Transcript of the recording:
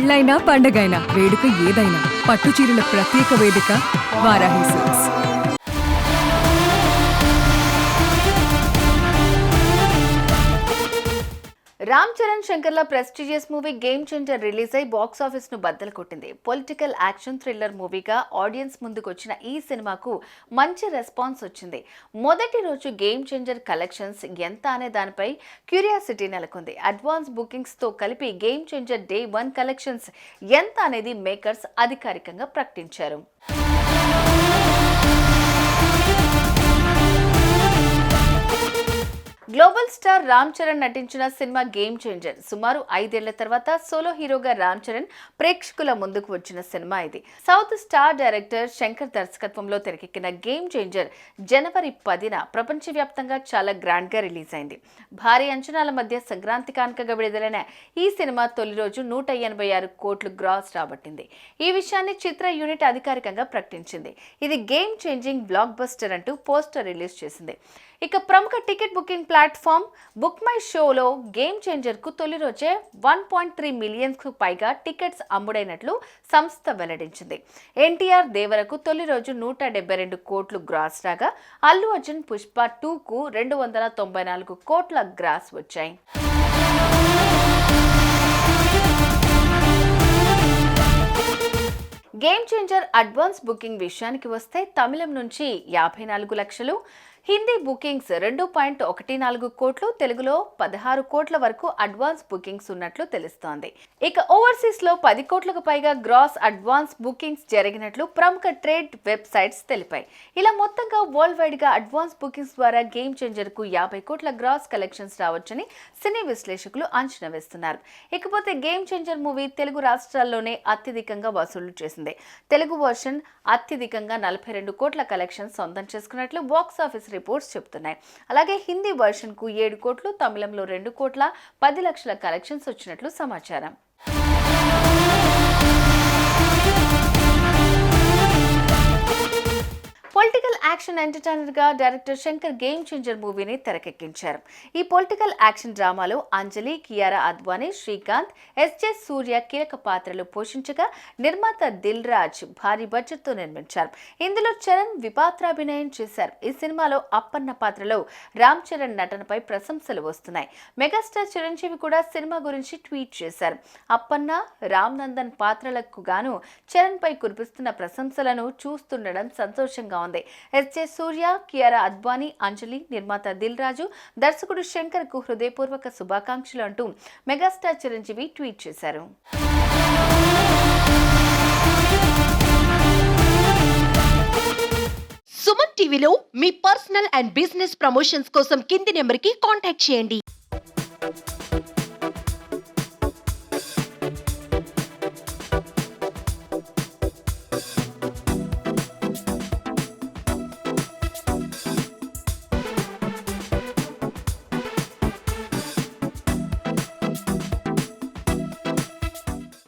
పెళ్ళైనా పండగైనా వేడుక ఏదైనా పట్టు చీరల ప్రత్యేక వేదిక వారాహి సిల్క్స్. రామ్ చరణ్ శంకర్ల prestigious movie Game Changer release అయి బాక్స్ ఆఫీస్ ను బద్దలు కొట్టింది. పొలిటికల్ యాక్షన్ థ్రిల్లర్ మూవీగా ఆడియన్స్ ముందుకు వచ్చిన ఈ సినిమాకు మంచి రెస్పాన్స్ వచ్చింది. మొదటి రోజు గేమ్ చేంజర్ కలెక్షన్స్ ఎంత అనే దానిపై క్యూరియాసిటీ నెలకొంది. అడ్వాన్స్ బుకింగ్స్ తో కలిపి గేమ్ చేంజర్ డే 1 కలెక్షన్స్ ఎంత అనేది మేకర్స్ అధికారికంగా ప్రకటించారు. గ్లోబల్ స్టార్ రామ్ చరణ్ నటించిన సినిమా గేమ్ చేంజర్. సుమారు 5 ఏళ్ల తర్వాత సోలో హీరోగా రామ్ చరణ్ ప్రేక్షకుల ముందుకు వచ్చిన సినిమా ఇది. సౌత్ స్టార్ డైరెక్టర్ శంకర్ దర్శకత్వంలో తెరకెక్కిన గేమ్ చేంజర్ జనవరి 10న ప్రపంచవ్యాప్తంగా చాలా గ్రాండ్ గా రిలీజ్ అయింది. భారీ అంచనాల మధ్య సంక్రాంతి కానుకగా విడుదలైన ఈ సినిమా తొలి రోజు 186 కోట్లు గ్రాస్ రాబట్టింది. ఈ విషయాన్ని చిత్ర యూనిట్ అధికారికంగా ప్రకటించింది. ఇది గేమ్ చేంజింగ్ బ్లాక్ బస్టర్ అంటూ పోస్టర్ రిలీజ్ చేసింది. ఇక ప్రముఖ ticket booking platform book my షోలో గేమ్ చేంజర్ కు తొలి రోజే 1.3 మిలియన్ కు పైగా టికెట్స్ అమ్ముడైనట్లు సంస్థ వెల్లడించింది. ఎన్టీఆర్ దేవరకు తొలి రోజు 172 కోట్లు గ్రాస్ రాగా అల్లు అర్జున్ పుష్ప 2 కు 294 కోట్ల గ్రాస్ వచ్చాయి. గేమ్ చేంజర్ అడ్వాన్స్ బుకింగ్ విషయానికి వస్తే తమిళం నుంచి 54 లక్షలు, హిందీ బుకింగ్స్ 2.14 కోట్లు, తెలుగులో 16 కోట్ల వరకు అడ్వాన్స్ బుకింగ్స్ ఉన్నట్లు తెలుస్తోంది. ఇక ఓవర్సీస్ లో 10 కోట్లకు పైగా గ్రాస్ అడ్వాన్స్ బుకింగ్స్ జరిగినట్లు ప్రముఖ ట్రేడ్ వెబ్సైట్స్ తెలిపాయి. ఇలా మొత్తంగా వరల్డ్ వైడ్ గా అడ్వాన్స్ బుకింగ్స్ ద్వారా గేమ్ చేంజర్ కు 50 కోట్ల గ్రాస్ కలెక్షన్స్ రావచ్చని సినీ విశ్లేషకులు అంచనా వేస్తున్నారు. ఇకపోతే గేమ్ చేంజర్ మూవీ తెలుగు రాష్ట్రాల్లోనే అత్యధికంగా వసూళ్లు చేసింది. తెలుగు వర్షన్ అత్యధికంగా 42 కోట్ల కలెక్షన్స్ సొంతం చేసుకున్నట్లు బాక్స్ ఆఫీస్ రిపోర్ట్స్ చెబుతున్నాయి. అలాగే హిందీ వర్షన్ కు 7 కోట్లు, తమిళంలో 2 కోట్ల 10 లక్షల కలెక్షన్స్ వచ్చినట్లు సమాచారం. పొలిటికల్ యాక్షన్ ఎంటర్టైనర్ గా డైరెక్టర్ శంకర్ గేమ్ చేంజర్ మూవీని తెరకెక్కించారు. ఈ పొలిటికల్ యాక్షన్ డ్రామాలో అంజలి, కియారా అద్వానీ, శ్రీకాంత్, ఎస్జే సూర్య కీలక పాత్రలు పోషించగా నిర్మాత దిల్ రాజ్ భారీ బడ్జెట్ తో నిర్మించారు. ఇందులో చరణ్ విపాత్రాభినయం చేశారు. ఈ సినిమాలో అప్పన్న పాత్రలో రామ్ చరణ్ నటనపై ప్రశంసలు వస్తున్నాయి. మెగాస్టార్ చిరంజీవి కూడా సినిమా గురించి ట్వీట్ చేశారు. అప్పన్న, రామ్ నందన్ పాత్రలకు గాను చరణ్ పై కురిపిస్తున్న ప్రశంసలను చూస్తుండడం సంతోషంగా ఉంది. ఎస్జే సూర్య, కియారా అద్వానీ, అంజలి, నిర్మాత దిల్ రాజు, దర్శకుడు శంకర్ కు హృదయపూర్వక శుభాకాంక్షలు అంటూ మెగాస్టార్ చిరంజీవి ట్వీట్ చేశారు. సుమన్ టీవీలో మీ పర్సనల్ అండ్ బిజినెస్ ప్రమోషన్స్ కోసం కింది నెంబర్కి కాంటాక్ట్ చేయండి.